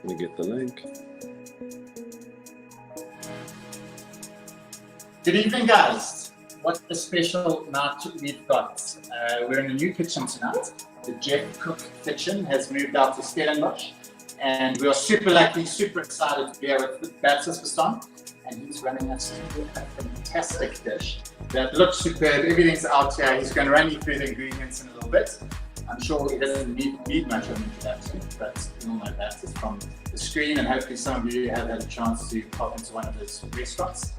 Let me get the link. Good evening, guys. What a special night we've got. We're in a new kitchen tonight. The Jeff Cook kitchen has moved out to Stellenbosch, and we are super lucky, super excited to be here with Bertus Basson, and he's running us through a fantastic dish that looks superb. Everything's out here. He's going to run you through the ingredients in a little bit. I'm sure he doesn't need much of an introduction, but you all know that is from the screen, and hopefully some of you have had a chance to pop into one of his restaurants.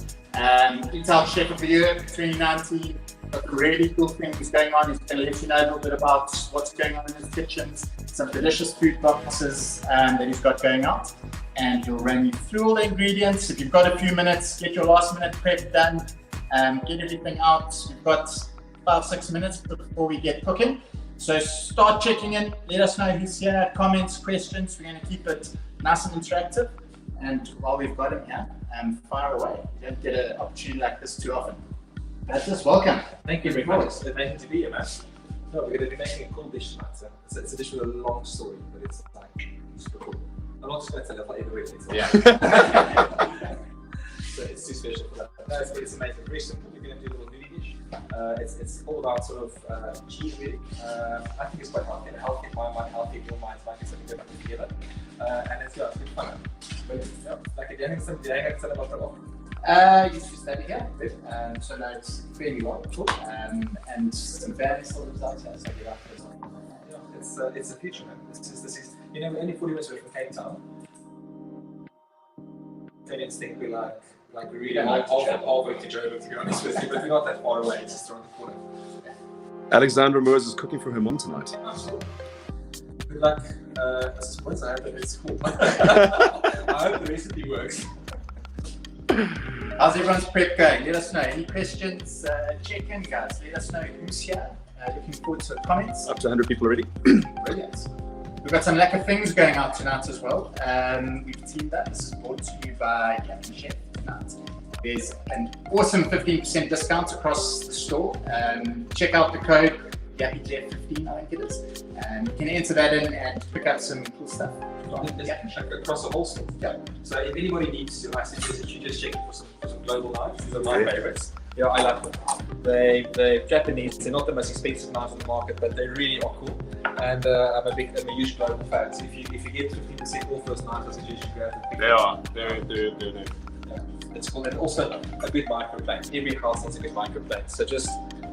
Retail Chef of the Year 2019, got really cool things going on. He's going to let you know a little bit about what's going on in his kitchens, some delicious food boxes that he's got going out, and he'll run you through all the ingredients. If you've got a few minutes, get your last minute prep done, get everything out. We've got 5-6 minutes before we get cooking. So start checking in, let us know who's here, comments, questions. We're going to keep it nice and interactive. And while we've got him here, fire away. You don't get an opportunity like this too often. Bertus, welcome. Thank you very much. It's amazing to be here, man. No, we're going to be making a cool dish tonight. So it's a dish with a long story, but it's like super cool. I'm not just going to tell you about it really. Yeah. So it's too special for that. No, it's amazing. Very simple. We're going to do a little nudie dish. It's all about sort of cheese, really. I think it's quite healthy. Healthy, my mind healthy, your mind's mind. It's something good together. And it's good fun. But yeah, like again, something I have to tell about that often. You should study here. So now it's fairly long, and some very sort of stuff. So you're up for yeah, it's the future, man. This is you know, we're only 40 minutes away from Cape Town. Canadians think we're like we're really halfway to Joburg, to be honest with you, but we're not that far away. It's just around the corner. Alexandra Moores is cooking for her mom tonight. Good luck. I suppose I hope that it's cool. I hope the recipe works. How's everyone's prep going? Let us know. Any questions? Check in, guys. Let us know who's here. Looking forward to the comments. Up to 100 people already. Brilliant. We've got some lekker things going out tonight as well. We've teamed up. This is brought to you by Yappy Chef tonight. There's an awesome 15% discount across the store. Check out the code YappyJeff15, I think it is. You can enter that in and pick up some cool stuff. Across the whole store. Yeah. So if anybody needs to, I suggest you just check for some global knives. These are my favorites. Yeah, I like them. They're Japanese. They're not the most expensive knives on the market, but they really are cool. And I'm a huge global fan. So if you get 15% off those knives, I suggest you grab them. They are. They're. Yeah, it's cool. And also a good microplane. Every house has a good microplane. So just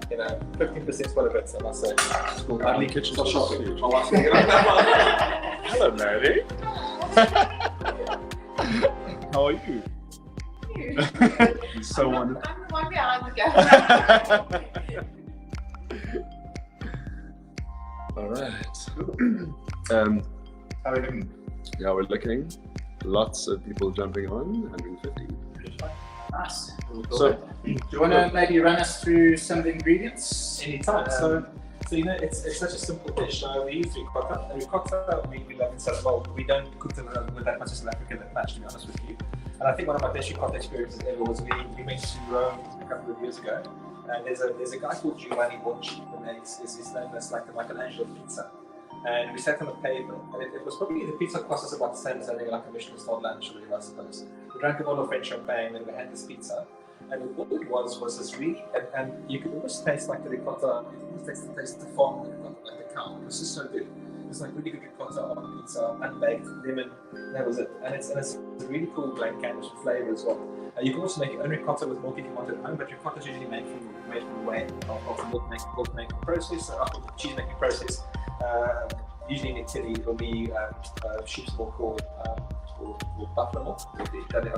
15% is what it is, I must say. It's cool. Ugly kitchen. Shopping. Hello, Mary. How are you? So wonderful. I'm the one behind the camera. All right. How are we doing? Yeah, we're looking. Lots of people jumping on. 150. Nice. So, do you want to maybe run us through some of the ingredients? Anytime. So you know, it's such a simple dish. We use ricotta, and ricotta we love in South. Well, we don't cook them with that much in South Africa that much, to be honest with you. And I think one of my best ricotta experiences ever was we went to Rome a couple of years ago, and there's a guy called Giovanni Bonci, and his name is like the Michelangelo pizza. And we sat on the pavement, and it was probably, the pizza cost us about the same as having like a Michelin-star lunch, really, I suppose. We drank a bottle of French champagne, and we had this pizza. And what it was this really, and you could almost taste like the ricotta, you could almost taste the farm ricotta, like the cow. It was just so good. It was like really good ricotta on pizza, unbaked, lemon, that was it. And it's a really cool blank canvas with flavour as well. You can also make your own ricotta with milk if you want it at home, but ricotta is usually made from the way of the milk making process, after the cheese making process. Usually in Italy it will be sheep's milk or buffalo milk, the Italian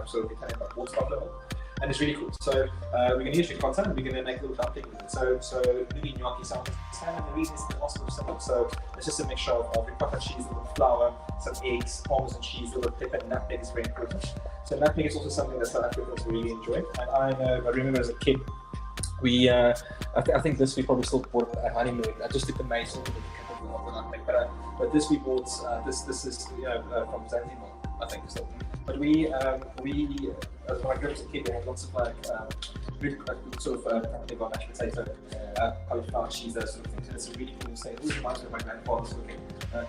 horse buffalo milk. And it's really cool. So we're going to use ricotta and we're going to make a little dumpling with it. So maybe gnocchi salmon, and the reason is the awesome simple. So it's just a mixture of ricotta cheese, a little flour, some eggs, parmesan cheese, a little pepper, and nutmeg is very important. So nutmeg is also something that South Africans really enjoy. And I remember as a kid, I think this we probably still bought at honeymoon. I just took the mace with a couple of the nutmeg, but this we bought. This is from Zanzibar, I think still. But when I grew up as a kid, we had lots of really sort of company got mashed potato, cauliflower cheese, those sort of things. And it's a really cool thing. It always reminds me of my grandfather's cooking,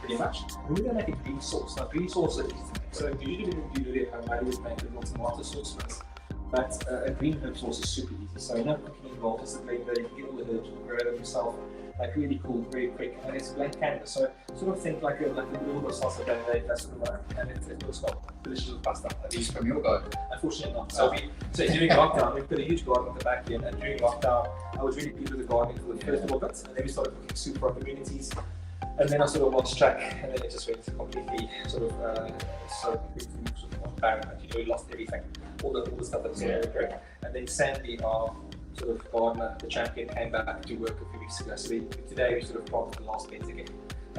pretty much. And we're going to make a green sauce. Now, green sauce is So usually when we do it at home, I would make a little tomato sauce first. But a green herb sauce is super easy. So no cooking involved, just a blender, you can get all the herbs, you can grow them yourself. Like really cool, very quick, and it's a blank canvas. So sort of think like a little bit of salsa verde, that sort of vibe, and it looks well delicious with pasta. At least from your garden. Unfortunately not. So during lockdown, we've got a huge garden at the back end, and during lockdown, I was really busy with the gardening for the first little bit, and then we started cooking soup for our communities. And then I sort of lost track, and then it just went completely sort of barren. We lost everything, all the stuff that was great. And then Sandy, our sort of gardener, the champion, came back to work a few weeks ago. So today we sort of planted the last beds again,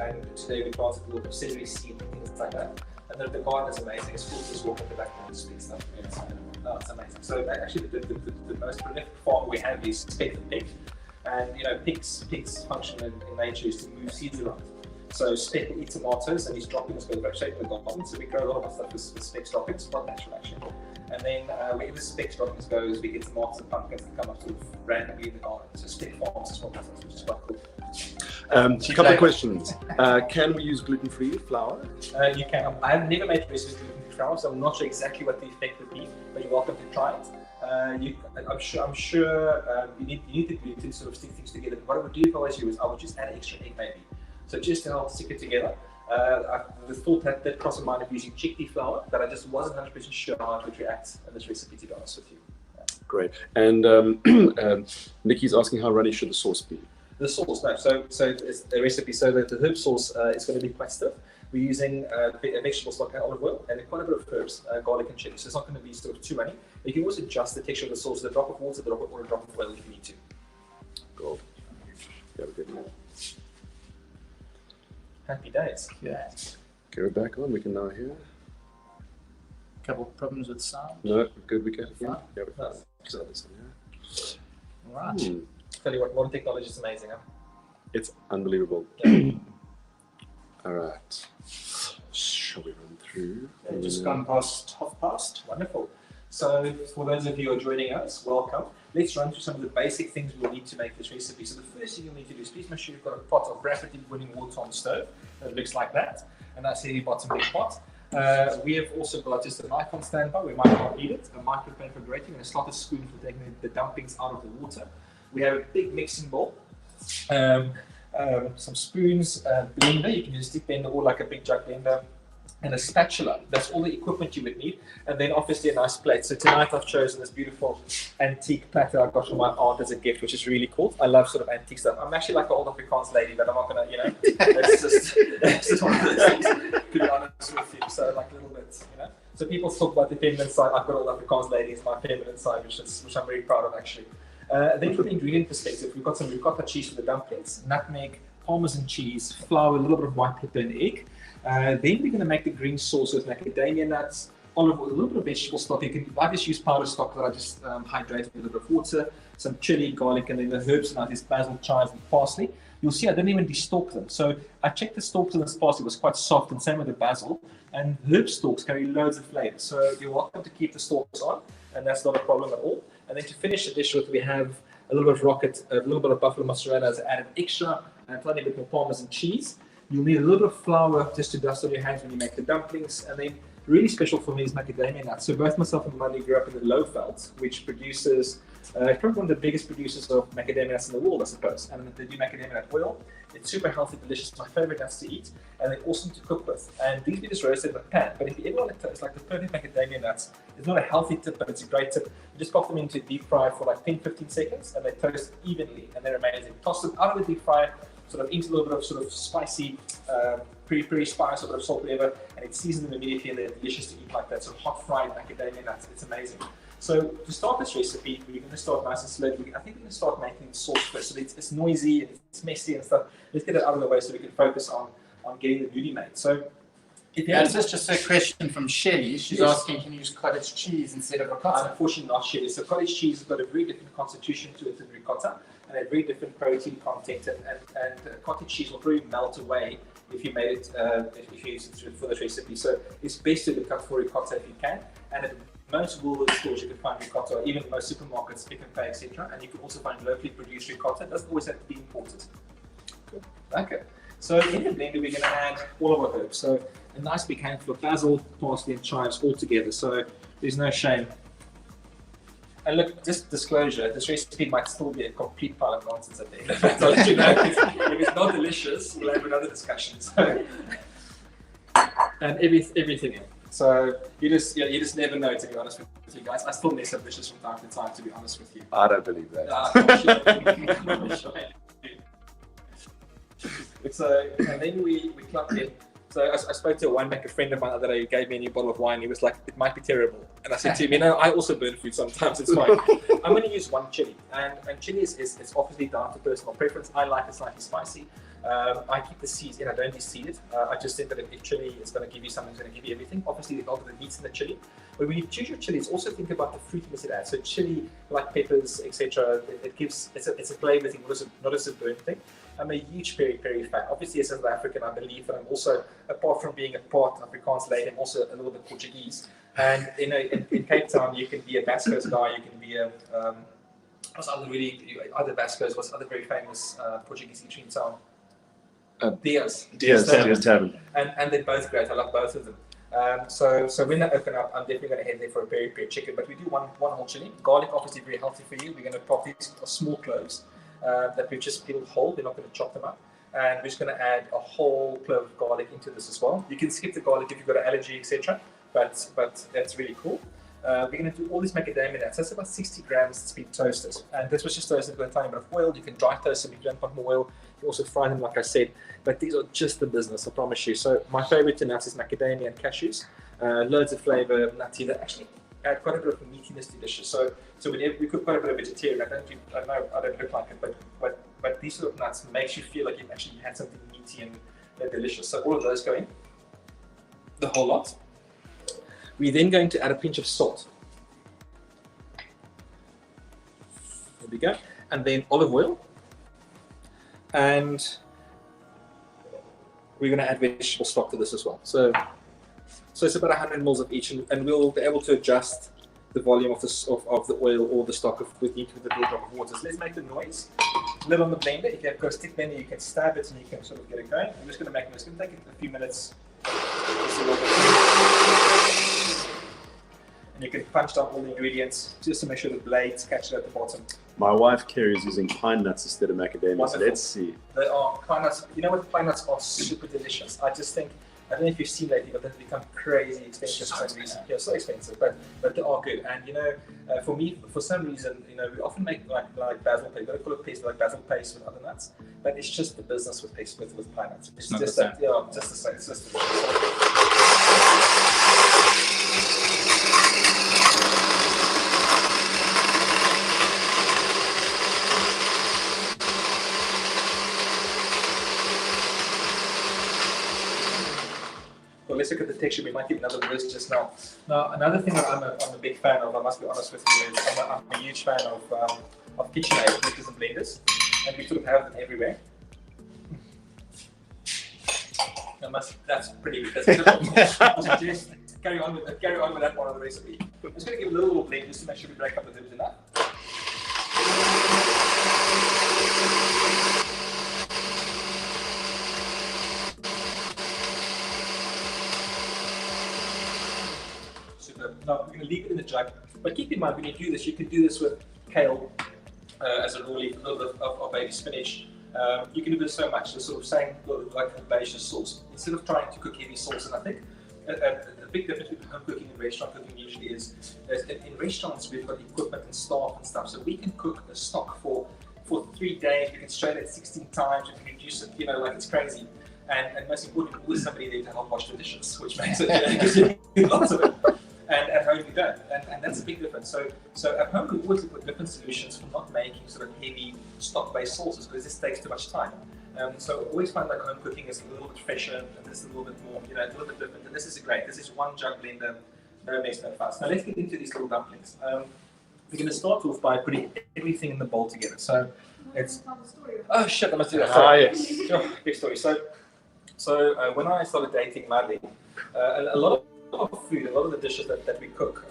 and today we planted a little bit of celery seed and things like that. And the garden is amazing. It's cool to just walk on the back and speak stuff. It's amazing. So actually, the most prolific farm we have is speckled pig. And pigs function in nature is to move seeds around. So Speck will eat tomatoes, and his droppings go back straight in the garden. So we grow a lot of our stuff with Speck's droppings, not natural actually. And then wherever Speck's droppings goes, we get tomatoes and pumpkins that come up sort of randomly in the garden. So Speck farms is what happens, which is quite cool. A couple of questions. Can we use gluten-free flour? You can. I've never made recipes with gluten-free flour, so I'm not sure exactly what the effect would be, but you're welcome to try it. I'm sure you need the gluten to sort of stick things together. What I would do if I was you is I would just add an extra egg maybe. So just to help stick it together. The thought that crossed my mind of using chickpea flour, but I just wasn't 100% sure how it would react in this recipe, to be honest with you. Great. And Nikki's asking how runny should the sauce be? The sauce, no. So it's the recipe. So the herb sauce is going to be quite stiff. We're using vegetables like olive oil and quite a bit of herbs, garlic and chili. So it's not going to be sort of too runny. You can also adjust the texture of the sauce with a drop of water, a drop of oil, a drop of oil if you need to. Cool. Yeah, we're good. Happy days. Yeah. Okay, we're back on. We can now hear. Couple of problems with sound. No, we're good. We can. Yeah, we're fine. Nice. So this one, yeah. All right. Tell you what, modern technology is amazing, huh? It's unbelievable. All right. Shall we run through? Just gone past half past. Wonderful. So for those of you who are joining us, welcome. Let's run through some of the basic things we'll need to make this recipe. So the first thing you'll need to do is please make sure you've got a pot of rapidly boiling water on the stove that looks like that. And that's a bottom big pot. We have also got just a knife on standby. We might not need it. A microplane for grating and a slotted spoon for taking the dumplings out of the water. We have a big mixing bowl. Some spoons, blender. You can use a stick blender or like a big jug blender. And a spatula. That's all the equipment you would need. And then obviously a nice plate. So tonight I've chosen this beautiful antique platter I got from my aunt as a gift, which is really cool. I love sort of antique stuff. I'm actually like an old Afrikaans lady, but I'm not gonna, it's just one of those things, to be honest with you. So like a little bit, So people talk about the feminine side. I've got all Afrikaans ladies, my feminine side, which I'm very proud of actually. Then from the ingredient perspective, we've got some ricotta cheese for the dumplings, nutmeg, parmesan cheese, flour, a little bit of white pepper and egg. Then we're going to make the green sauce with macadamia nuts, olive oil, a little bit of vegetable stock. I just use powder stock that I just hydrated with a little bit of water, some chili, garlic, and then the herbs and this basil, chives, and parsley. You'll see I didn't even destalk them. So I checked the stalks of this parsley, it was quite soft, and same with the basil. And herb stalks carry loads of flavor. So you're welcome to keep the stalks on, and that's not a problem at all. And then to finish the dish with, we have a little bit of rocket, a little bit of buffalo mozzarella as added extra, and a tiny bit more parmesan cheese. You'll need a little bit of flour just to dust on your hands when you make the dumplings. And then really special for me is macadamia nuts. So both myself and Mandy grew up in the Lowveld, which produces, probably one of the biggest producers of macadamia nuts in the world, I suppose. And they do macadamia nut oil. It's super healthy, delicious, my favorite nuts to eat. And they're awesome to cook with. And these be just roasted in a pan. But if you ever want to taste like the perfect macadamia nuts, it's not a healthy tip, but it's a great tip. You just pop them into deep fry for like 10-15 seconds, and they toast evenly, and they're amazing. Toss them out of the deep fryer, sort of into a little bit of sort of spicy, peri spice, a bit of salt, whatever, and it seasons them immediately, and they're delicious to eat like that. So hot fried macadamia nuts, it's amazing. So to start this recipe, we're going to start nice and slow. I think we're going to start making the sauce first. So it's noisy and it's messy and stuff. Let's get it out of the way so we can focus on getting the beauty made. So this is just a question from Shelley. She's asking, can you use cottage cheese instead of ricotta? Unfortunately not Shelley. So cottage cheese has got a very different constitution to it than ricotta, and a very different protein content, and cottage cheese will probably melt away if you made it, if you use it for this recipe. So it's best to look out for ricotta if you can, and at most Woolworths stores you can find ricotta, or even most supermarkets, Pick n Pay, etc. And you can also find locally produced ricotta. It doesn't always have to be imported. Okay. So in the blender, we're going to add all of our herbs. So a nice big handful of basil, parsley, and chives all together. So there's no shame. And look, just disclosure, this recipe might still be a complete pile of nonsense at the end. I'll let you know, if it's not delicious, we'll have another discussion. So, and everything in. So you just never know, to be honest with you guys. I still mess up dishes from time to time, to be honest with you. I don't believe that. I'm sure I do. So, and then we clocked in. So I spoke to a winemaker friend of mine the other day who gave me a new bottle of wine. He was like, it might be terrible. And I said to him, you know, I also burn food sometimes, it's fine. I'm going to use one chili. And chili is obviously down to personal preference. I like it slightly spicy. I keep the seeds in, I don't deseed it. I just think that if chili is going to give you something, it's going to give you everything. Obviously, there's all the meats in the chili. But when you choose your chilies, also think about the fruitiness it adds. So chili, like peppers, etc., it's a flavor thing, not as a burn thing. I'm a huge peri fan. Obviously, as a South African, I believe that I'm also, apart from being a part Afrikaans lady, I'm also a little bit Portuguese. And you know, in Cape Town, you can be a Basque Coast guy, you can be a what's other Basque Coast, what's other very famous Portuguese eatery in town? Diaz Tavern. And they're both great. I love both of them. So when they open up, I'm definitely going to head there for a peri chicken. But we do one whole chili. Garlic, obviously, very healthy for you. We're going to pop these small cloves that we've just peeled whole. We're not going to chop them up. And we're just going to add a whole clove of garlic into this as well. You can skip the garlic if you've got an allergy, etc. But that's really cool. We're going to do all this macadamia nuts. That's about 60 grams that's been toasted. And this was just toasted with a tiny bit of oil. You can dry toast them if you don't want more oil. You can also fry them, like I said. But these are just the business, I promise you. So my favorite nuts is macadamia and cashews. Loads of flavor, nutty. They actually add quite a bit of meatiness to dishes. So whenever we cook quite a bit of vegetarian, I don't look like it, but these sort of nuts makes you feel like you've actually had something meaty and they're delicious. So all of those go in, the whole lot. We're then going to add a pinch of salt. There we go. And then olive oil. And we're going to add vegetable stock to this as well. So it's about 100 ml of each, and we'll be able to adjust the volume of the oil or the stock with a little drop of water. So let's make the noise. Lid on the blender. If you have got a stick blender, you can stab it and you can sort of get it going. I'm just going to make it. It's going to take it a few minutes. And you can punch down all the ingredients just to make sure the blades catch it at the bottom. My wife Kerry is using pine nuts instead of macadamia. Wonderful. So let's see. They are pine nuts. You know what? Pine nuts are super delicious. I just think, I don't know if you've seen lately, but they've become crazy expensive for some reason. Yeah, so expensive, but they are good. And you know, for me, for some reason, you know, we often make like basil paste. We've got to call it paste like basil paste with other nuts, but it's just the business with paste with pine nuts. It's not just the that, yeah, just the same. It's just the Well, let's look at the texture. We might get another burst just now. Now, another thing that I'm a big fan of, I must be honest with you, is I'm a huge fan of KitchenAid mixers and blenders, and we sort of have them everywhere. That's pretty good. That's good. Just carry on with that part of the recipe. I'm just going to give a little blend just to make sure we break up the herbs enough. Now, we're going to leave it in the jug, but keep in mind when you do this, you can do this with kale as a raw leaf, a little bit of baby spinach. You can do this so much, the sort of same like herbaceous sauce, instead of trying to cook heavy sauce. And I think a big difference between home cooking and restaurant cooking usually is in restaurants we've got equipment and staff and stuff, so we can cook a stock for 3 days, we can strain it 16 times, we can reduce it, you know, like it's crazy. And most importantly, always somebody there to help wash the dishes, which makes it, because you need lots of it. And at home you don't, and that's a big difference. So at home we always look at different solutions for not making sort of heavy stock-based sauces, because this takes too much time. So I always find like home cooking is a little bit fresher, and this is a little bit more, you know, a little bit different. And this is great. This is one jug blender, no mess, no fuss. Now let's get into these little dumplings. We're going to start off by putting everything in the bowl together. So it's oh shit, I must do that. Yes. Oh, big story. So when I started dating Marley, a lot of food, a lot of the dishes that we cook,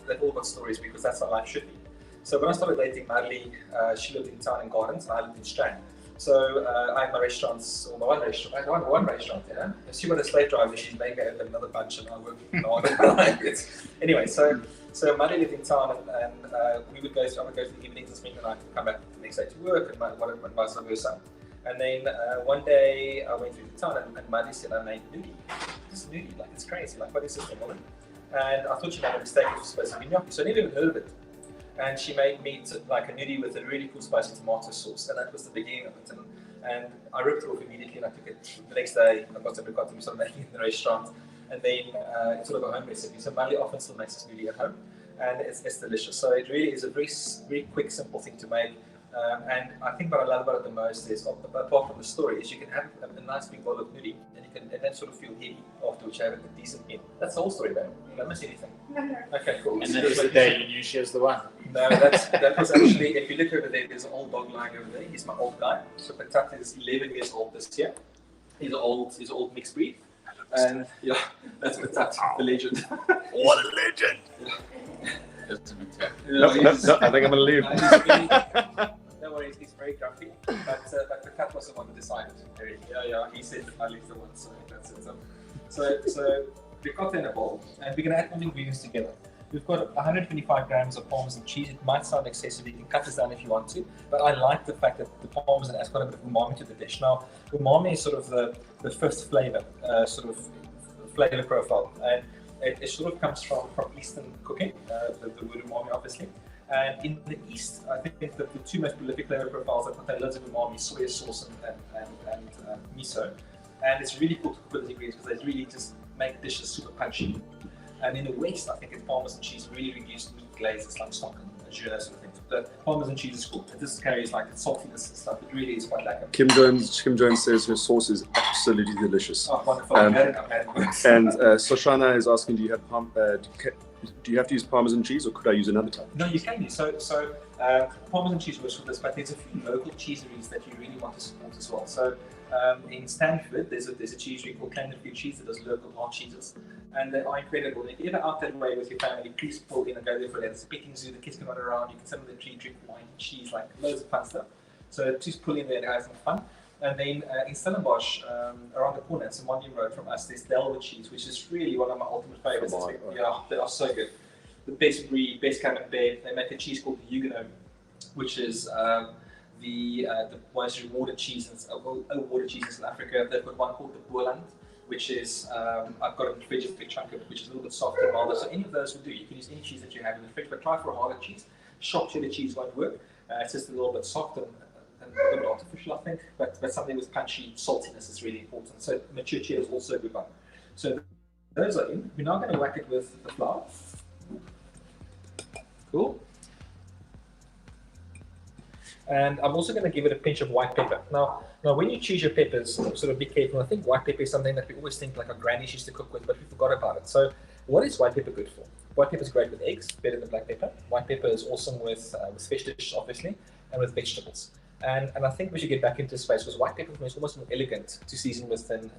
they've all got stories, because that's how life should be. So when I started dating Marley, she lived in Town and Gardens and I lived in Strand. I have my restaurants, or my one restaurant. I have one restaurant, you know. If she was a slave driver, she'd make it another bunch, and I would like it. Anyway, so Monday lived in town, and we would go. So I would go to the evenings and spend the night, and come back the next day to work, and vice versa. And then one day I went through the town, and Monday said I made nudie. This nudie, like it's crazy. Like, what is this thing, woman? And I thought she made a mistake. It was supposed to be gnocchi, so I never even heard of it. And she made me like a nudie with a really cool spicy tomato sauce, and that was the beginning of it. And I ripped it off immediately, and I took it the next day. I got to start making it in the restaurant, and then it's sort of a home recipe. So Mali often still makes this nudie at home, and it's delicious. So it really is a very, very quick, simple thing to make. And I think what I love about it the most is, apart from the story, is you can have a nice big bowl of nudie, and then sort of feel heavy afterwards. You have a decent meal. That's the whole story, babe. You don't miss anything. Okay, cool. And that's the day you knew she was the one. No, that was actually, if you look over there, there's an old dog lying over there. He's my old guy. So Patat is 11 years old this year. He's an old mixed breed. And yeah, that's Patat, the legend. What a legend! No, I think I'm going to leave. No worries, he's very grumpy. But Patat was the one that decided. Yeah, he said I leave the one, so that's it. So we got in a bowl, and we're going to add all the ingredients together. We've got 125 grams of Parmesan cheese. It might sound excessive, you can cut this down if you want to, but I like the fact that the Parmesan adds quite a bit of umami to the dish. Now, umami is sort of the first flavor, flavor profile, and it sort of comes from Eastern cooking, the word umami obviously. And in the East, I think that the two most prolific flavor profiles that contain loads of umami, soy sauce and miso. And it's really cool to cook with these ingredients because they really just make dishes super punchy. And in the West, I think it's Parmesan cheese really reduced meat glazes like stock and jus, that sort of thing. The Parmesan cheese is cool. It just carries like saltiness and stuff. It really is quite lekker. Kim Jones says her sauce is absolutely delicious. Oh, wonderful. I'm glad it works. And Soshana is asking, do you have to use Parmesan cheese, or could I use another type? No, you can use. So Parmesan cheese works for this, but there's a few local cheeseries that you really want to support as well. So in Stanford, there's a cheesery called Clanderfield Cheese that does local hard cheeses, and they are incredible. And if you're ever out that way with your family, please pull in and go there for that. It's a petting zoo. The kids can run around. You can sit on the tree, drink wine, cheese, like loads of fun stuff. So just pull in there and have some fun. And then in Stellenbosch, around the corner, it's a Monument Road from us, there's Delaware cheese, which is really one of my ultimate favorites. Yeah, they are so good. The best breed, best camembert. They make a cheese called the Huguenot, which is the most rewarded cheese in South Africa. They've got one called the Boerland, which is I've got a fridge, a big chunk of it, which is a little bit softer and milder. So any of those will do. You can use any cheese that you have in the fridge, but try for a harder cheese. Shop cheddar cheese won't work. It's just a little bit soft and a little bit artificial, I think, but something with punchy saltiness is really important. So mature cheddar is also a good one. So those are in. We're now going to whack it with the flour. Cool. And I'm also going to give it a pinch of white pepper. Now when you choose your peppers, sort of be careful. I think white pepper is something that we always think like our grannies used to cook with, but we forgot about it. So what is white pepper good for? White pepper is great with eggs, better than black pepper. White pepper is awesome with fish dishes, obviously, and with vegetables. And I think we should get back into space because white pepper is almost more elegant to season with than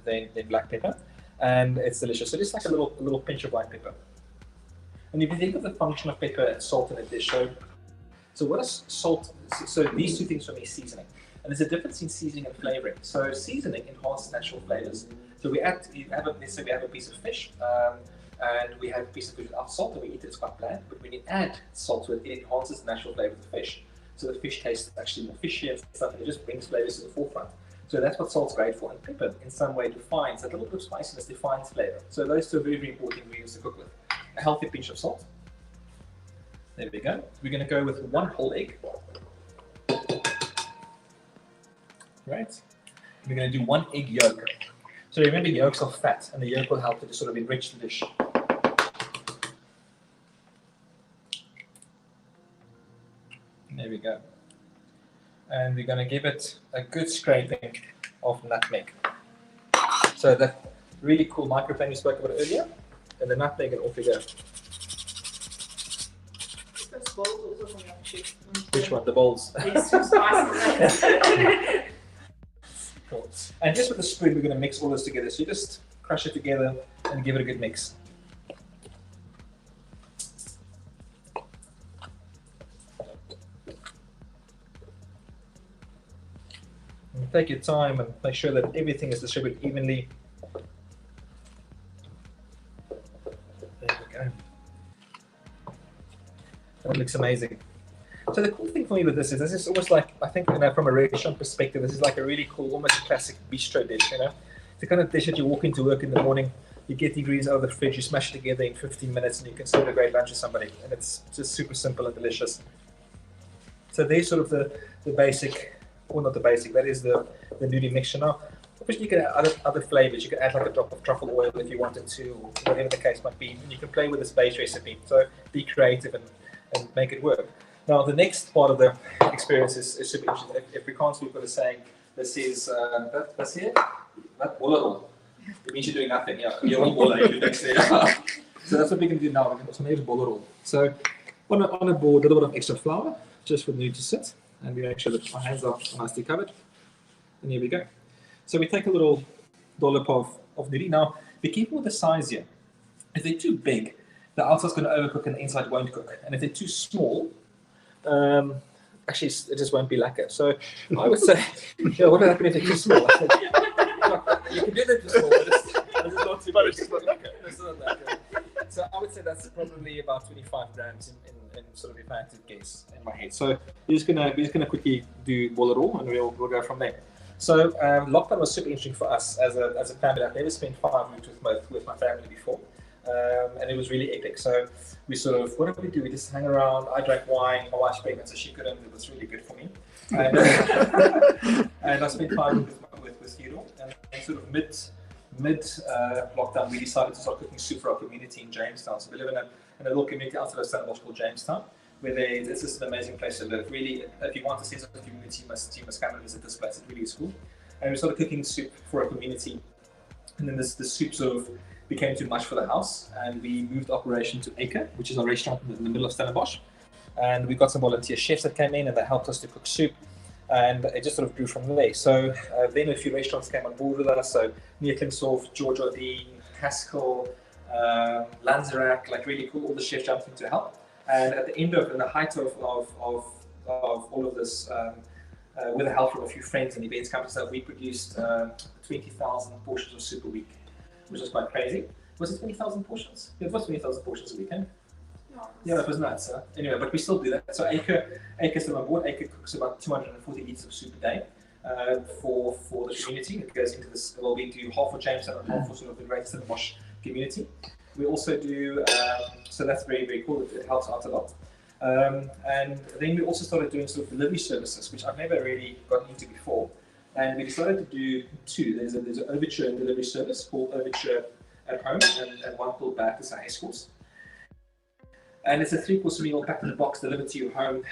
black pepper, and it's delicious. So just like a little pinch of white pepper. And if you think of the function of pepper and salt in a dish, so what is salt? So these two things for me is seasoning. And there's a difference in seasoning and flavoring. So seasoning enhances natural flavors. So let's say we have a piece of fish, and we have a piece of fish without salt, and we eat it, it's quite bland. But when you add salt to it, it enhances the natural flavor of the fish. So the fish tastes actually more fishy and stuff, and it just brings flavors to the forefront. So that's what salt's great for. And pepper, in some way, defines, a little bit of spiciness defines flavor. So those two are very, very important ingredients to cook with. A healthy pinch of salt. There we go. We're going to go with 1 whole egg. Right. We're going to do 1 egg yolk. So remember, yolks are fat, and the yolk will help to sort of enrich the dish. There we go. And we're going to give it a good scraping of nutmeg. So that really cool microplane we spoke about earlier, and the nutmeg, and off we go. Those bowls also from your chef. Which one? The bowls? It's too spicy. Cool. And just with a spoon, we're going to mix all this together. So you just crush it together and give it a good mix. And take your time and make sure that everything is distributed evenly. There we go. That looks amazing. So the cool thing for me with this is almost like, I think, from a restaurant perspective, this is like a really cool, almost classic bistro dish, The kind of dish that you walk into work in the morning, you get the ingredients out of the fridge, you smash it together in 15 minutes, and you can serve a great lunch to somebody. And it's just super simple and delicious. So there's sort of the basic, or not the basic, that is the nudie mixture. Now, obviously you can add other flavors. You can add like a drop of truffle oil if you wanted to, or whatever the case might be. And you can play with this base recipe. So be creative and make it work. Now, the next part of the experience is super interesting. If we can't speak with a saying, this is, that's here, that bolero. It means you're doing nothing. Yeah, you're on bolero, you do next there. So that's what we're going to do now. We're going to make bolero. So on a board, a little bit of extra flour, just for the nudie to sit. And we make sure that our hands are nicely covered. And here we go. So we take a little dollop of nudie. Now, be careful with the size here. If they're too big, the outside's going to overcook and the inside won't cook. And if they're too small, actually, it just won't be lacquer. So I would say, what would happen if they're too small? You can do that too small, but it's not too big. It's not lacquer. So I would say that's probably about 25 grams in sort of, if I had to guess in my head. So we're just gonna quickly do bolero, and we'll go from there. So lockdown was super interesting for us as a family. I've never spent 5 weeks with my family before. And it was really epic. So we sort of, what did we do? We just hang around. I drank wine. My wife's pregnant, so she couldn't. It was really good for me. And I spent time with Theodore. And sort of mid lockdown, we decided to start cooking soup for our community in Jamestown. So we live in a little community outside of Stellenbosch called Jamestown, where it's just an amazing place to live. Really, if you want to see some community, you must come and visit this place. It really is cool. And we started cooking soup for our community. And then the soup sort of became too much for the house, and we moved operation to Acre, which is a restaurant in the middle of Stellenbosch. And we got some volunteer chefs that came in and they helped us to cook soup, and it just sort of grew from there. So then a few restaurants came on board with us. So Neerklingshof, George Ordine, Haskell, Lanzerac, like really cool. All the chefs jumped in to help. And at the end of, in the height of all of this, with the help from a few friends and events companies, that we produced 20,000 portions of soup a week, which was quite crazy. Was it 20,000 portions? Yeah, it was 20,000 portions a weekend. No. Yeah, it was nuts. Anyway, but we still do that. So Acre still on board. Acre cooks about 240 litres of soup a day for the community. It goes into this, well, we do half for Jamestown and half for sort of the greater Stellenbosch community. We also do, so that's very, very cool. It helps out a lot. And then we also started doing sort of delivery services, which I've never really gotten into before. And we decided to do two. There's an Overture delivery service called Overture at Home, and one called Bertus Basson. And it's a 3-course meal packed in a box, delivered to your home.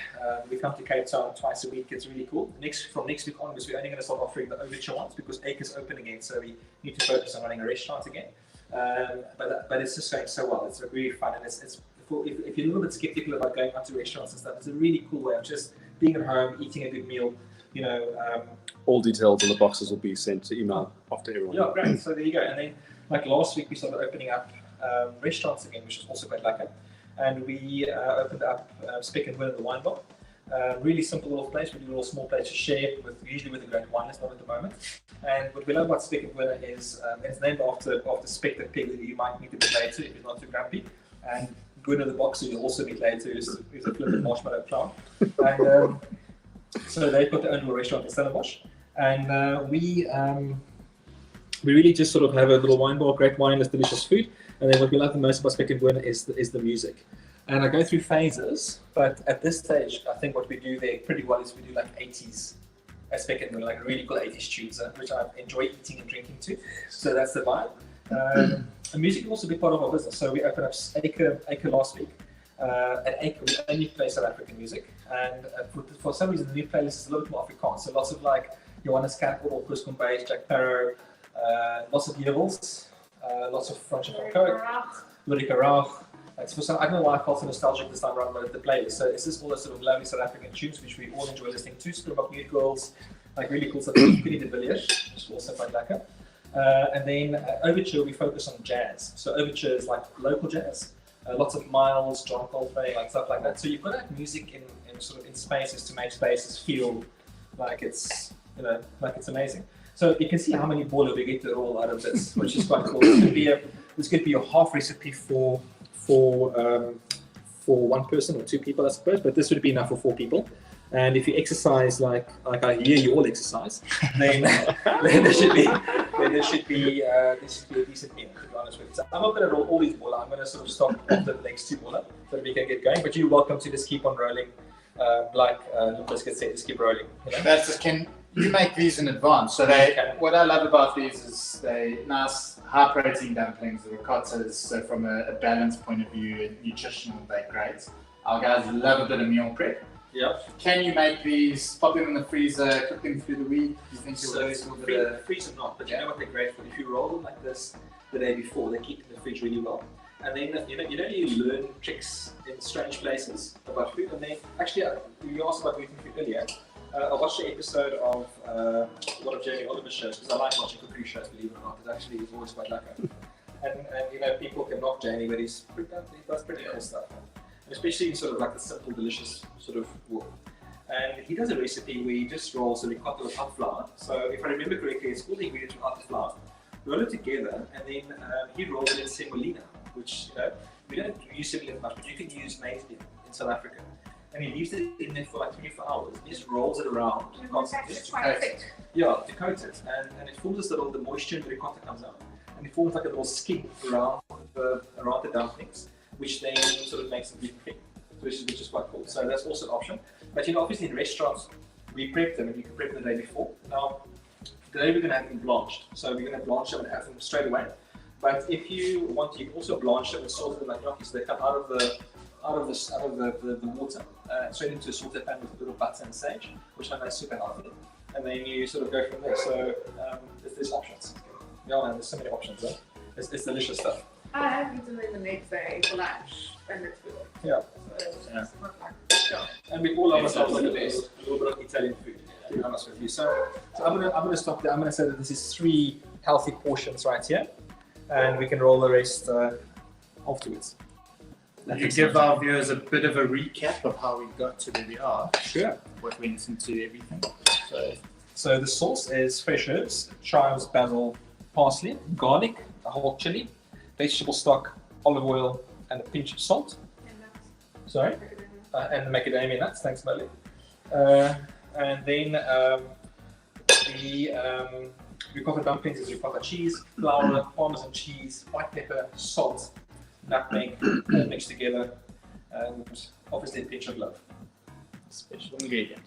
We come to Cape Town twice a week. It's really cool. From next week onwards, we're only going to start offering the Overture ones because Acre's open again, so we need to focus on running a restaurant again. But it's just going so well. It's really fun, and it's if you're a little bit skeptical about going out to restaurants and stuff, it's a really cool way of just being at home, eating a good meal. All details on the boxes will be sent to email after everyone. Yeah, great. So there you go. And then, like last week, we started opening up restaurants again, which is also quite lucky. And we opened up Speck and Win at the Wine Bar. Really simple little place. We do a little small place to share, usually with a great wine list, not at the moment. And what we love about Speck and Win is it's named after Speck, the pig that you might meet a bit later if he's not too grumpy. And Gwynna the boxer you'll also meet later, who's a flippant marshmallow clown. And so they've got their own little restaurant in Stellenbosch. And we really just sort of have a little wine bar, great wine, list, delicious food. And then what we love the most about Speck and Gwynna is the music. And I go through phases, but at this stage, I think what we do there pretty well is we do like 80s at Speck and Gwynna, like really cool 80s tunes, which I enjoy eating and drinking to. So that's the vibe. And music will also be part of our business. So we opened up Acre last week. At Acre, we only play South African music. And for some reason, the new playlist is a little bit more Afrikaans. So lots of like Johannes Kerkel, Chris Kombeis, Jack Parow, lots of Jewels, lots of French and Lurica Rauch. It's for some, I don't know why I felt so nostalgic this time around about the playlist. So it's just all the sort of lovely South African tunes which we all enjoy listening to. Springbok New Girls, like really cool stuff. Pretty de Villiers, which is also quite lekker. And then Overture, we focus on jazz. So Overture is like local jazz. Lots of Miles, John Coltrane, like stuff like that. So you put out music in spaces to make spaces feel like it's You know, like it's amazing. So you can see how many bola we get to roll out of this, which is quite cool. This could be a half recipe for one person or 2 people, I suppose, but this would be enough for 4 people. And if you exercise like I hear you all exercise, then there should be a decent meal, to be honest with you. So I'm not going to roll all these bola. I'm going to sort of stop after the next 2 bola so that we can get going. But you're welcome to just keep on rolling, like Lucas said, just keep rolling. You know? That's just, can you make these in advance? So what I love about these is they nice high protein dumplings, the ricottas. So from a balance point of view and nutritional, they're great. Our guys love a bit of meal prep. Yeah. Can you make these, pop them in the freezer, cook them through the week? Do you think So freezer not, but you know what they're great for? If you roll them like this the day before, they keep in the fridge really well. And then you learn tricks in strange places about food. And then actually, you asked about eating food earlier. I watched the episode of one of Jamie Oliver's shows because I like watching cookery shows. Believe it or not, it actually is always quite lekker. and people can knock Jamie, but he does pretty cool stuff. And especially in sort of like the simple, delicious sort of work. And he does a recipe where he just rolls a ricotta without flour. So if I remember correctly, it's all the ingredients without the flour. Roll it together, and then he rolls it in semolina, which we don't use semolina much, but you can use maize in South Africa. And he leaves it in there for like 24 hours. He just rolls it around constantly. Yeah, to coat it, and it forms this little, the moisture in the ricotta comes out, and it forms like a little skin around the dumplings, which then sort of makes them deep cream, which is quite cool. So that's also an option. But obviously in restaurants, we prep them and you can prep them the day before. Now, today we're going to have them blanched. So we're going to blanch them and have them straight away. But if you want, you can also blanch them and salt them like gnocchi, so they come out of the water, straight into a sauté pan with a little butter and sage, which I know is super healthy. And then you sort of go from there. So there's options. Yeah, man, there's so many options. It's delicious stuff. I have eaten it the next day for lunch, and it's good. Yeah. It's not like, And we all love ourselves like a little bit of Italian food, to be honest with you. So I'm gonna stop there. I'm gonna say that this is 3 healthy portions right here, and we can roll the rest afterwards. Can you give our viewers a bit of a recap of how we got to where we are? Sure. What went into everything? So the sauce is fresh herbs, chives, basil, parsley, garlic, a whole chili, vegetable stock, olive oil, and a pinch of salt. and that's Sorry. recommended. And macadamia nuts, thanks Molly. And then the ricotta dumplings is ricotta cheese, flour, parmesan cheese, white pepper, salt, nutmeg, all mixed together, and obviously a pinch of love. Special ingredient.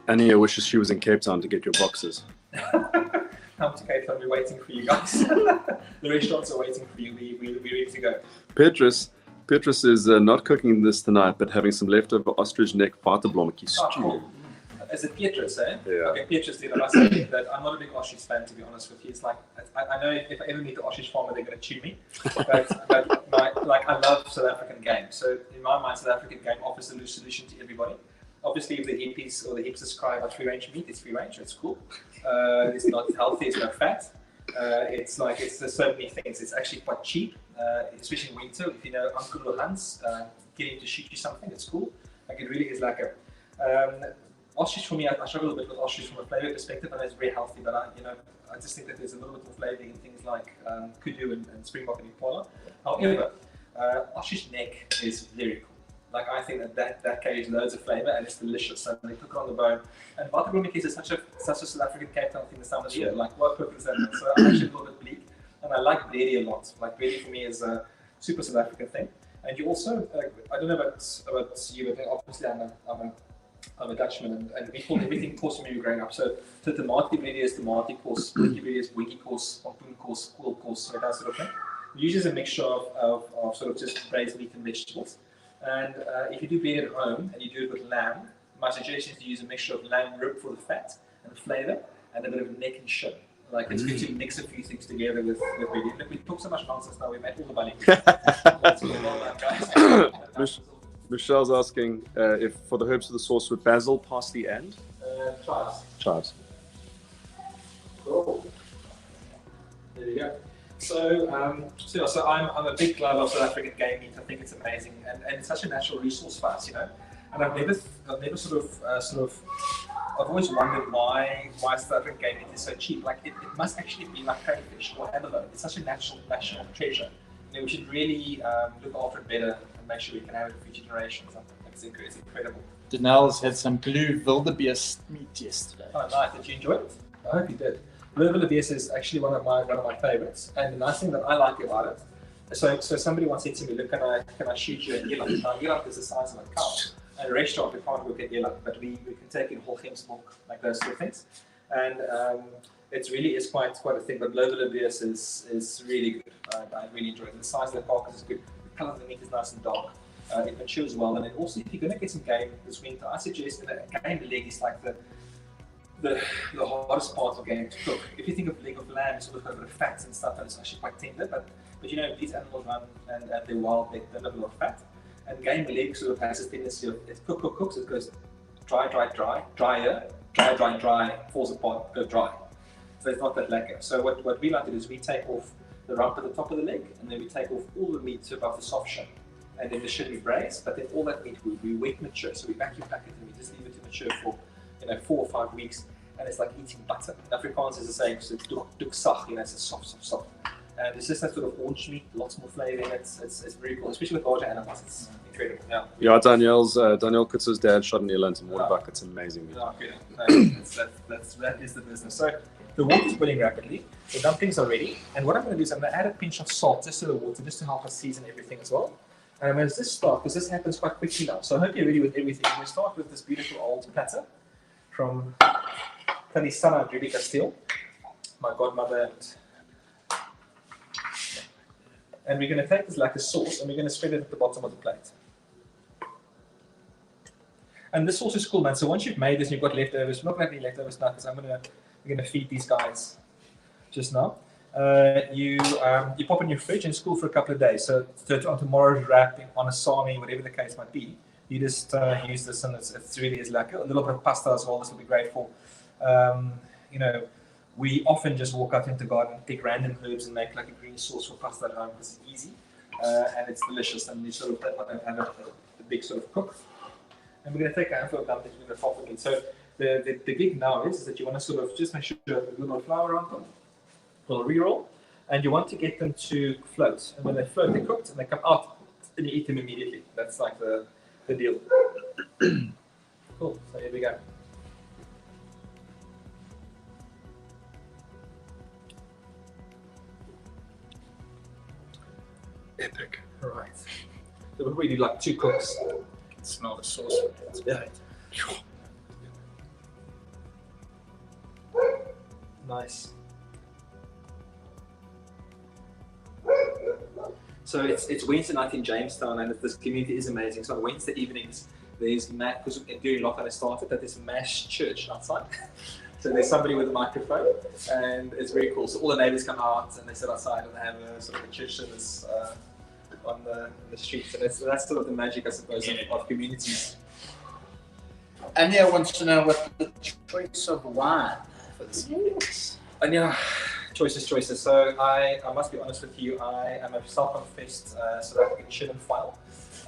Annie wishes she was in Cape Town to get your boxes. Come to Cape Town, we're waiting for you guys. The restaurants are waiting for you, we're ready to go. Petrus is not cooking this tonight, but having some leftover ostrich neck vaterblommetjie Oh, stew. cool. Is it Petrus, eh? Yeah. Okay, Petrus did. I must say that I'm not a big ostrich fan, to be honest with you. It's like, I know if I ever meet the ostrich farmer, they're going to chew me. But I love South African game. So in my mind, South African game offers a solution to everybody. Obviously, if the hippies or the hipsters cry about free range meat, it's free range. It's cool. It's not healthy. It's no fat. It's there's so many things. It's actually quite cheap, especially in winter. If you know Uncle Hans getting to shoot you something, it's cool. Like it really is like a ostrich for me. I struggle a bit with ostrich from a flavor perspective. I know it's very healthy, but I just think that there's a little bit more flavor in things like kudu and springbok and impala. However, ostrich neck is very cool. Like I think that carries loads of flavor and it's delicious. So they cook it on the bone. And vaterblommetjie is such a South African Cape Town thing this time of the year. Like what purpose is that? So I'm actually a little bit bleak, and I like bredie a lot. Like bredie for me is a super South African thing. And you also, I don't know about you, but obviously I'm a Dutchman, and we call everything coarse when we were growing up. So tomati bredie is tomati coarse, bredie is bredie coarse, pompoen coarse, kool coarse, so that sort of thing. We use a mixture of sort of just braised meat and vegetables. And if you do bredie at home and you do it with lamb, my suggestion is to use a mixture of lamb rib for the fat and the flavour, and a bit of neck and shin. Like it's good to mix a few things together with bredie. Look, we talk so much nonsense now. We made all the money. That's really well done, guys. Michelle's asking if for the herbs of the sauce with basil, parsley, and chives. Cool. There you go. So I'm a big lover of South African game meat. I think it's amazing, and it's such a natural resource for us, you know. And I've never sort of always wondered why South African game meat is so cheap. Like it must actually be like crayfish or abalone. It's such a national treasure. You know, we should really look after it better and make sure we can have it for future generations. I think it's incredible. Danelle's had some blue wildebeest meat yesterday. Oh, nice. Did you enjoy it? I hope you did. Blue wildebeest is actually one of my favorites. And the nice thing that I like about it, so somebody once said to me, look, can I shoot you an eland? Now, eland is the size of a cow. At a restaurant, we can't look at eland, but we can take in whole milk, like those sort of things. And it really is quite a thing. But blue wildebeest is really good. I really enjoy it. The size of the carcass is good. The colour of the meat is nice and dark. It matures well, and then also if you're going to get some game this winter, I suggest that a game leg is like the hardest part of game to cook. If you think of leg of lamb, it's sort of got a bit of fat and stuff, and it's actually quite tender. But you know, these animals run and they're wild, they have a lot of fat. And game leg sort of has this tendency of it cooks. It goes dry, falls apart, goes dry. So it's not that lacquer. So what we like to do is we take off the rump at the top of the leg, and then we take off all the meat to above the soft shin. And then the shin we braise, but then all that meat we wet mature. So we vacuum pack it and we just leave it to mature for 4 or 5 weeks. And it's like eating butter. In Afrikaans is the same, so it's duk sag, it's a soft. And it's just that sort of orange meat, lots more flavour in it. It's very cool, especially with larger animals. It's incredible. Yeah, Danielle Kutz's dad shot an eland in water buck. It's amazing. Yeah, good. That is the business. So the water's boiling rapidly. The dumplings are ready. And what I'm going to do is I'm going to add a pinch of salt just to the water, just to help us season everything as well. And I'm going to just start, because this happens quite quickly now. So I hope you're ready with everything. I'm going to start with this beautiful old platter from Talisana Judy Castile, my godmother. And we're going to take this like a sauce and we're going to spread it at the bottom of the plate. And this sauce is cool, man. So once you've made this and you've got leftovers, we're not going to have any leftovers now because we're going to feed these guys just now. You pop in your fridge in school for a couple of days. So on tomorrow's wrap, on a sami, whatever the case might be, you just use this, and it's really is like a little bit of pasta as well. This will be great for. We often just walk out into the garden, pick random herbs, and make like a green sauce for pasta at home because it's easy and it's delicious. And you sort of have a big sort of cook. And we're going to take a handful of dumplings. We're going to pop them in. So the gig now is that you want to sort of just make sure you have a little flour on them. Will re-roll, and you want to get them to float. And when they float, they're cooked, and they come out, and you eat them immediately. That's like the deal. Cool. So here we go. Epic. All right. So we'll really do like 2 cooks. You can smell the sauce. It's great. Nice. So it's Wednesday night in Jamestown, and this community is amazing. So on Wednesday evenings, there's because during lockdown it started that there's mass church outside. So there's somebody with a microphone, and it's very cool. So all the neighbors come out and they sit outside and they have a sort of a church service on the streets, and that's sort of the magic, I suppose, of communities. Anya wants to know what the choice of wine for this evening. Anya, choices. So I must be honest with you. I am a self-confessed South African shilling-file,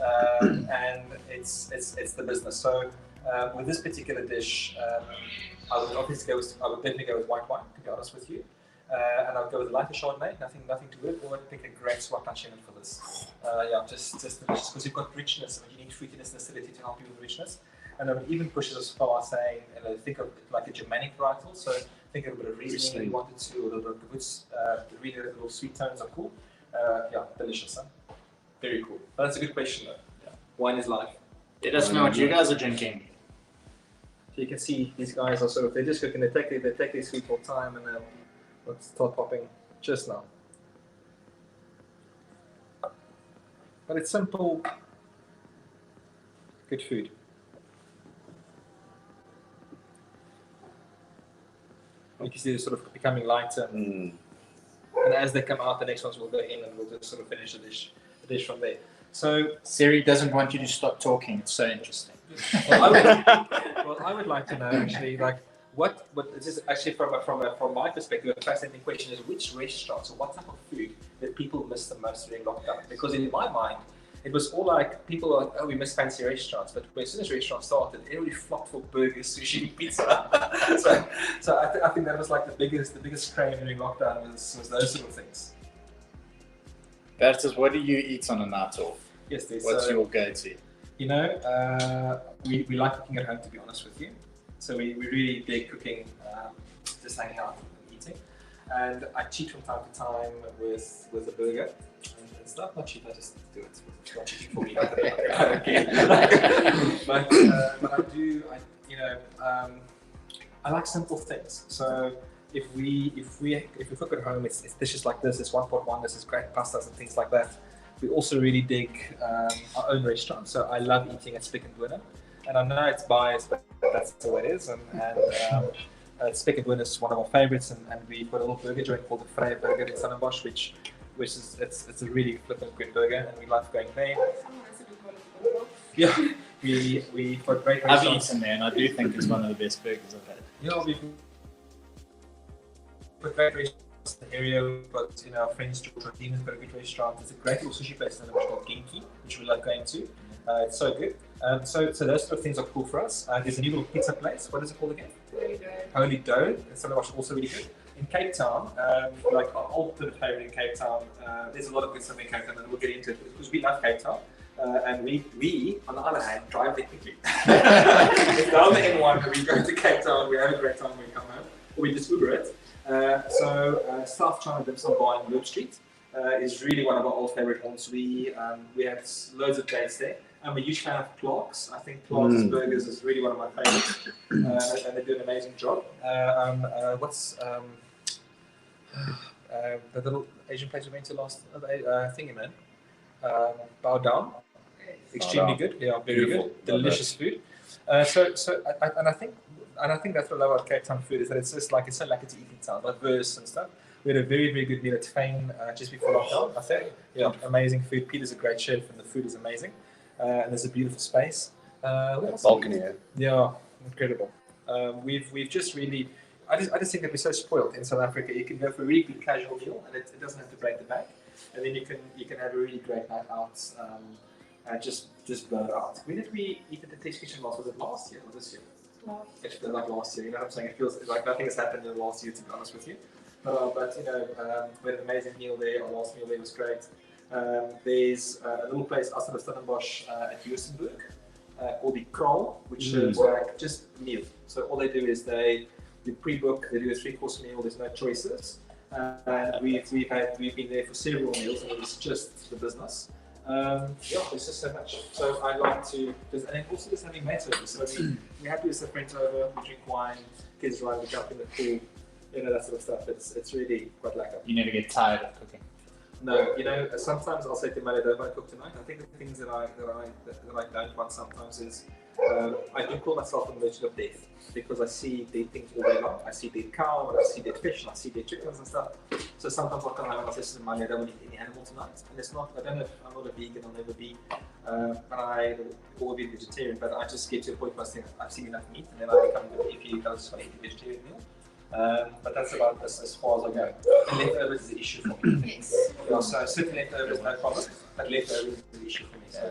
and it's the business. So with this particular dish, I would definitely go with white wine, to be honest with you, and I'd go with a lighter Chardonnay. Nothing to it. Or I'd pick a great Swatlan shilling for this. Just delicious because you've got richness, and you need fruitiness and acidity to help you with richness. And I would even push it as far as saying, think of it like a Germanic varietal. So think of a bit of Riesling if you wanted to, or a little bit of goods, really little sweet tones are cool. Delicious, huh? Very cool. But that's a good question though. Yeah. Wine is life. Let us know what you guys are drinking. So you can see these guys are sort of, they're just cooking, they take their sweet little time, and they'll start popping just now. But it's simple, good food. You can see they're sort of becoming lighter. And as they come out, the next ones will go in, and we'll just sort of finish the dish from there. So Siri doesn't want you to stop talking. It's so interesting. I would like to know actually, like what this is actually from my perspective, a fascinating question is which restaurants or what type of food that people miss the most during lockdown? Because in my mind, it was all like people are, oh, we miss fancy restaurants, but as soon as restaurants started, everybody flocked for burgers, sushi, pizza. so I think that was like the biggest crave during lockdown was those sort of things. Bertus, what do you eat on a night off? Yes, what's your go-to? You know, we like cooking at home, to be honest with you. So we really dig cooking, just hanging out and eating. And I cheat from time to time with a burger and stuff. Not cheat, I just do it. It's not cheating for me. But I do, I like simple things. So if we cook at home, it's dishes like this. It's one pot wonders. It's great pastas and things like that. We also really dig our own restaurant. So I love eating at Spek and Bone. And I know it's biased, but that's the way it is. And Spek and Bone is one of our favorites. And we've got a little burger joint called the Freya Burger in Stellenbosch, which is it's a really flippin' good burger, and we love going there. Yeah, we've got great restaurants. I've eaten there, and I do think it's one of the best burgers I've had. Yeah, we've got great restaurants in the area. We've got, you know, our friends George Martinez got a good restaurant. There's a great little sushi place in the called Genki, which we love going to. It's so good. So those sort of things are cool for us. There's a new little pizza place. What is it called again? Holy Dough. It's also really good. In Cape Town, like our ultimate favorite in Cape Town, there's a lot of good stuff in Cape Town, and we'll get into it because we love Cape Town. And we, on the other hand, drive there quickly. It's down the N1, we go to Cape Town, we have a great time when we come home, or we just Uber it. South China Dim Sum Bar in Loop Street is really one of our old favorite ones. We have loads of dates there. I'm a huge fan of Clark's. I think Clark's Burgers is really one of my favorites, and they do an amazing job. The little Asian place we went to last thingy, man. Bow Down. Extremely good. Yeah, very good. Delicious food. I think that's what I love about Cape Town food is that it's so lucky to eat in town, diverse and stuff. We had a very, very good meal at Fane just before lockdown, I think. Yeah, amazing food. Peter's a great chef and the food is amazing. And there's a beautiful space. Balcony, yeah. Yeah, incredible. We've just really, I just think that we're so spoiled in South Africa. You can go for a really good casual meal and it doesn't have to break the bank. And then you can have a really great night out and just blow it out. When did we eat at the Taste Kitchen last? Was it last year or this year? Like last year, you know what I'm saying? It feels like nothing has happened in the last year, to be honest with you. But you know, we had an amazing meal there. Our last meal there was great. There's a little place outside of Stellenbosch at Juisenburg called the Kroll, which is like just meal. So all they do is they pre-book. They do a 3-course meal. There's no choices. We've been there for several meals, and it's just the business. There's just so much. So I like to, and then also just having mates over. So we're happy with the friends over. We drink wine, kids run, we jump in the pool, you know, that sort of stuff. It's really quite lekker. You never get tired of cooking. No, you know, sometimes I'll say to Mally, don't want to cook tonight. I think the things that I don't want sometimes is I do call myself a merchant of death because I see dead things all day long. I see dead cow, and I see dead fish, and I see dead chickens and stuff. So sometimes I'll come home and I'll say to Mally, I don't want to eat any animal tonight. And it's not, I don't know if I'm not a vegan, I'll never be, but I will be vegetarian, but I just get to a point where I think I've seen enough meat, and then I become a beefy, I just want to eat a vegetarian meal. But that's about as far as I go. And leftovers is an issue for me. Yes. Yeah, so certain leftovers, no problem, but leftovers is an issue for me. So I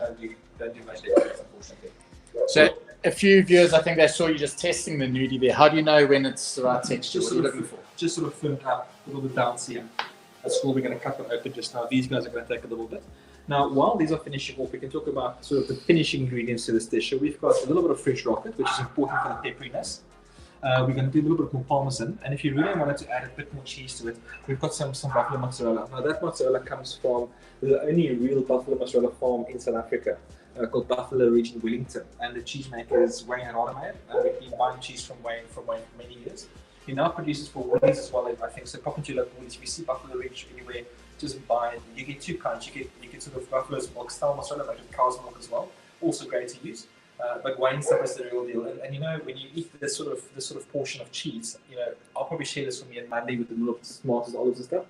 don't do much leftovers, unfortunately. So a few viewers, I think they saw you just testing the nudie there. How do you know when it's the right texture? What are you looking for? Just sort of firmed up, a little bit bouncy here. That's all we're going to cut them open just now. These guys are going to take a little bit. Now, while these are finishing off, we can talk about sort of the finishing ingredients to this dish. So we've got a little bit of fresh rocket, which is important for the pepperiness. We're going to do a little bit more parmesan, and if you really wanted to add a bit more cheese to it, we've got some buffalo mozzarella. Now that mozzarella comes from the only real buffalo mozzarella farm in South Africa, called Buffalo Ridge in Wellington, and the cheesemaker is Wayne and Rademacher. We've been buying cheese from Wayne for many years. He now produces for Woolies as well, I think. So pop into your local Woolies, if you see Buffalo Ridge anywhere, just buy it. You get two kinds. You get sort of buffalo's milk style mozzarella, but with cow's milk as well. Also great to use. But Wayne stuff is the real deal. And you know, when you eat this sort of portion of cheese, you know, I'll probably share this with me and Mandy with the little tomatoes, olives and stuff.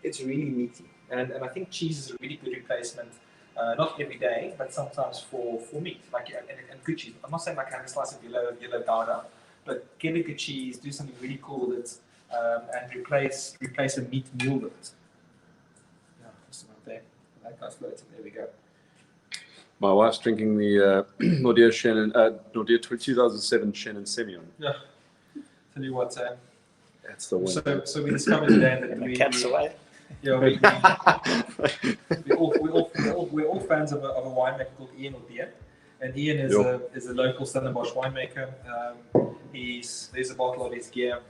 It's really meaty, and I think cheese is a really good replacement. Not every day, but sometimes for meat, like and good cheese. I'm not saying like have a slice of yellow Gouda, but get a good cheese, do something really cool with it, and replace a meat meal with it. Yeah, just about there. That guy's floating. There we go. My wife's drinking the Nordia Shannon, Nordia 2007 Shannon Semyon. Yeah. Tell you what, That's the one. so we discovered today that Cats away. yeah, we're all fans of a winemaker called Ian O'Dear. And Ian is a local Stellenbosch winemaker. There's a bottle of his gear.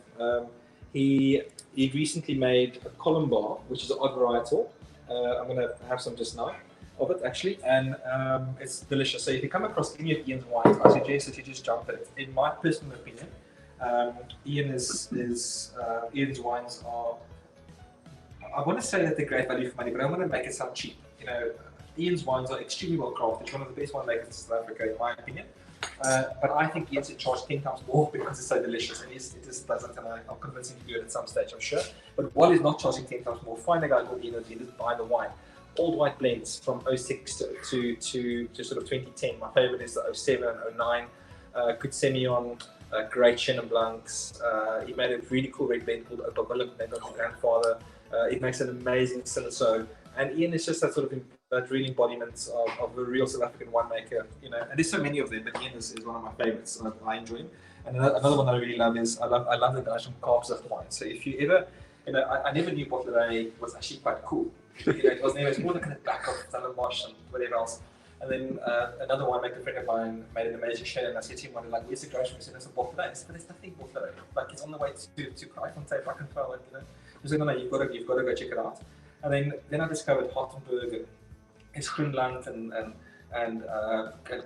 He recently made a column bar, which is an odd varietal. I'm going to have some just now of it actually, and it's delicious. So if you come across any of Ian's wines, I suggest that you just jump at it. In my personal opinion, Ian's wines are, I want to say that they're great value for money, but I want to make it sound cheap. You know, Ian's wines are extremely well crafted. He's one of the best winemakers in South Africa, in my opinion. But I think Ian should charge 10 times more because it's so delicious, and it just doesn't. And I'll convince him to do it at some stage, I'm sure. But while he's not charging 10 times more, find a guy called Ian O'Dear, just buy the wine. Old white blends from 06 to sort of 2010. My favorite is the 07 and 09. Good Semillon, great Chenin Blancs. He made a really cool red blend called Opa named after his grandfather. It makes an amazing Cinsault. And Ian is just that sort of that real embodiment of a real South African winemaker, you know. And there's so many of them, but Ian is one of my favorites. I enjoy him. And another one that I really love is I love the guys from Kaapstad wine. So if you ever, you know, I never knew Bottlere was actually quite cool. You know, it was more like in the back of Stellenbosch and whatever else. And then another winemaker friend of mine made an amazing Shannon, and I said to him one day, like, where's the grocery? He said, it's a Bottlere. I said, but there's nothing Bottlere. Like, it's on the way to Kraaifontein, Brackenfell, you know. He said, no, you've got to go check it out. And then I discovered Hartenberg and Groenland and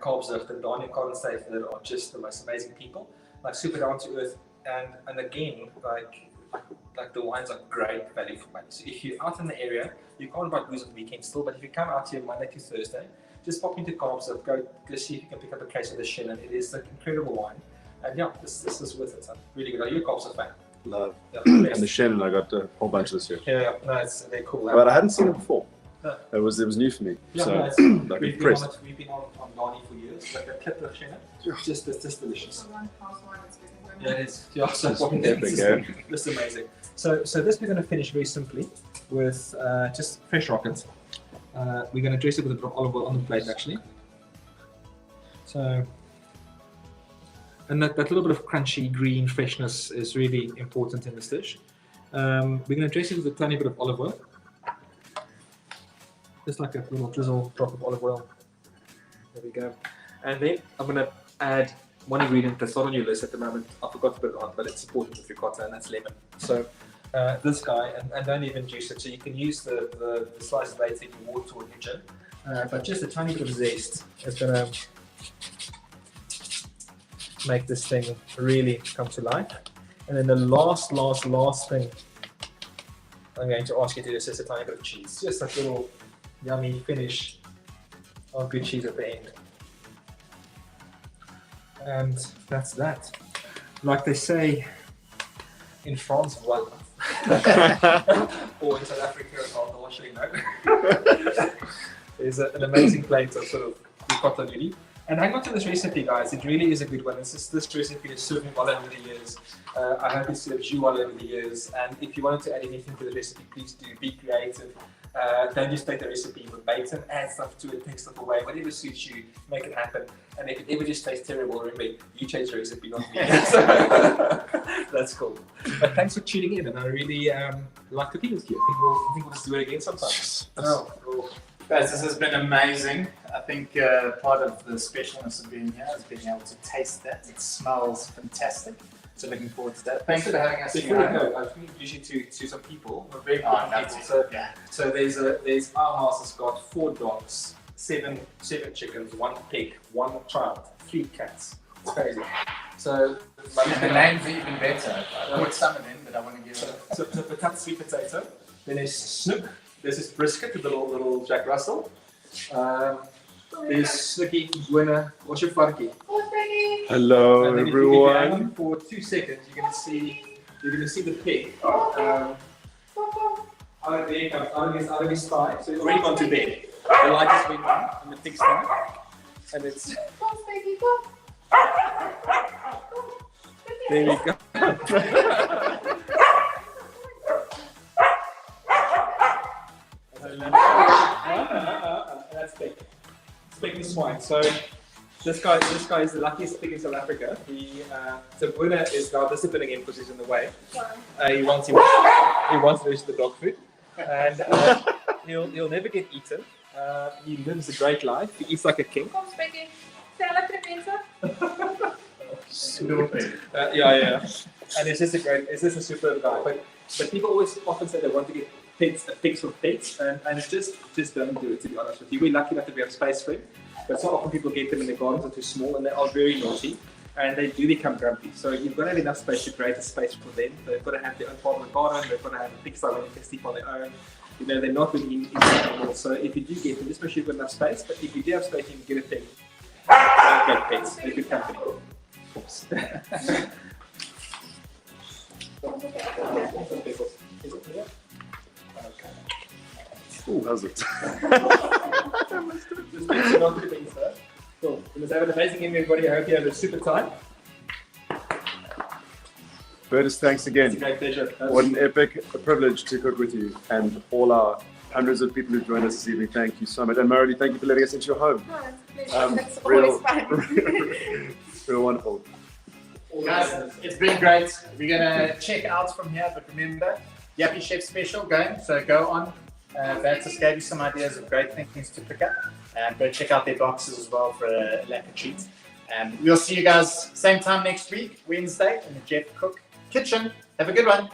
Kaapstad and Daniel Karlenstein that are just the most amazing people, like super down to earth. And again, like the wines are great value for money. So if you're out in the area, you can't buy booze on the weekend still, but if you come out here Monday to Thursday, just pop into Kaapstad, go see if you can pick up a case of the Shannon. It is an incredible wine. And yeah, this is worth it. So really good. Are you a Kaapstad fan? Love. Yeah, And the Shannon, I got a whole bunch this year. yeah, no, they're cool. But I hadn't seen it before. No. It was new for me. Yeah, So no, like we've impressed. been on Dani for years. Like a clip of Shannon, it's just delicious. One past one is getting one. Yeah, it is. Yeah, so It's epic, just amazing. So this we're going to finish very simply with just fresh rocket. We're going to dress it with a bit of olive oil on the plate, actually. So, and that little bit of crunchy green freshness is really important in this dish. We're going to dress it with a tiny bit of olive oil. Just like a little drizzle drop of olive oil. There we go. And then I'm going to add one ingredient that's not on your list at the moment. I forgot to put it on, but it's important with ricotta, and that's lemon. So this guy, and don't even juice it. So you can use the slices later in your water or your gin. But just a tiny bit of zest is going to make this thing really come to life. And then the last thing I'm going to ask you to do is just a tiny bit of cheese. Just that little yummy finish of good cheese at the end. And that's that. Like they say in France, voila. Or in South Africa, I'll show you know. There's an amazing plate of sort of ricotta nudie. And hang on to this recipe, guys. It really is a good one. This recipe is served me well over the years. I hope it serves you well over the years. And if you wanted to add anything to the recipe, please do. Be creative. Don't just take the recipe verbatim, add stuff to it, take stuff away, whatever suits you, make it happen. And if it ever just tastes terrible, remember, you change the recipe, not me. That's cool. But thanks for tuning in, and I really like cooking with you. I think we'll just do it again sometime. Cool. Guys, this has been amazing. I think part of the specialness of being here is being able to taste that. It smells fantastic. So looking forward to that. Thanks for having us. Before we go, I think usually to some people, we're very important people. So there's our house has got 4 dogs, 7 chickens, 1 pig, 1 child, 3 cats. It's crazy. So the names are even better. I put some in, but I want to give it. So potato, sweet potato. Then there's snook. There's this brisket with the little Jack Russell. There's Snooky, Buena, what's your farkie? Hello, And then everyone. if you hang on for 2 seconds, you're gonna see the pig. Out of there comes out of his thigh. So it's already gone to bed. The light is went on in the pig's stomach, and it's there we go. That's big. It's big. swine. So this guy is the luckiest pig in South Africa. So Buna is now disciplining him because he's in the way. He wants to finish the dog food, and he'll never get eaten. He lives a great life. He eats like a king. Kom Spekkie, stel lekker mensen. Yeah. And it's just a superb guy. But people always often say they want to get pigs for pets, and it just don't do it, to be honest with you. We're lucky enough that we have space for him, but so often people get them in the gardens, they're too small, and they are very naughty, and they do become grumpy. So you've got to have enough space to create a space for them. They've got to have their own part of the garden, they've got to have a pigsty where they can sleep on their own. You know, they're not really in animals. So if you do get them, just make sure you've got enough space, but if you do have space, you can get a pig. Don't get pets, they're good company. Oops. Ooh, how's it? Cool. We must have an amazing evening, everybody. I hope you have a super time. Bertus, thanks It's a again. great pleasure. What an epic privilege to cook with you and all our hundreds of people who joined us this evening. Thank you so much. And Marilee, thank you for letting us into your home. No, it's a pleasure. It's real- always fun. Real wonderful. Guys, it's been great. We're gonna check out from here, but remember, Yappy Chef special going, so go on. Bertus gave you some ideas of great things to pick up. Go check out their boxes as well for a lekker treat. We'll see you guys same time next week, Wednesday, in the Jeff Cook kitchen. Have a good one.